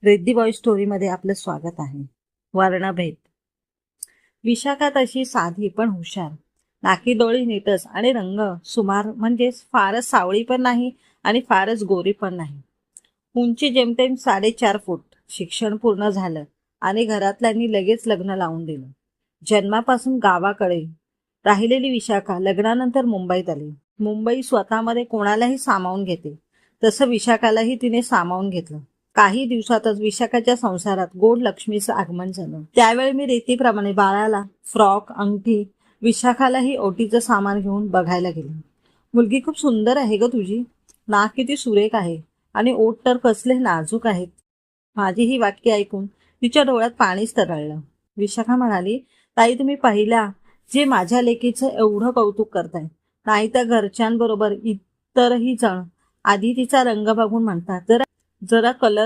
Reddy boy स्टोरीमध्ये आपलं स्वागत आहे. वर्णभेद. विशाखा तशी साधी पण हुशार, नाकी डोळी नीटच आणि रंग सुमार, म्हणजेच फारच सावळी पण नाही आणि फारच गोरी पण नाही. उंची जेमतेम 4.5 फूट. शिक्षण पूर्ण झालं आणि घरातल्यांनी लगेच लग्न लावून दिलं. जन्मापासून गावाकडे राहिलेली विशाखा लग्नानंतर मुंबईत आली. मुंबई स्वतःमध्ये कोणालाही सामावून घेते, तसं विशाखालाही तिने सामावून घेतलं. काही दिवसातच विशाखाच्या संसारात गोड लक्ष्मीचं आगमन झालं. त्यावेळी मी रीतीप्रमाणे बाळाला फ्रॉक, अंगठी, विशाखालाही ओटीचं सामान घेऊन बघायला गेले. मुलगी खूप सुंदर आहे ग तुझी. नाक किती सुरेख आहे आणि ओठ तर कसले नाजूक आहेत. माझी ही वाक्य ऐकून तिच्या डोळ्यात पाणीच तरळलं. विशाखा म्हणाली, ताई तुम्ही पहिल्या जे माझ्या लेकीचं एवढं कौतुक करताय, नाही तर घरच्यांबरोबर इतरही जण आधी तिचा रंग बघून म्हणतात जरा कलर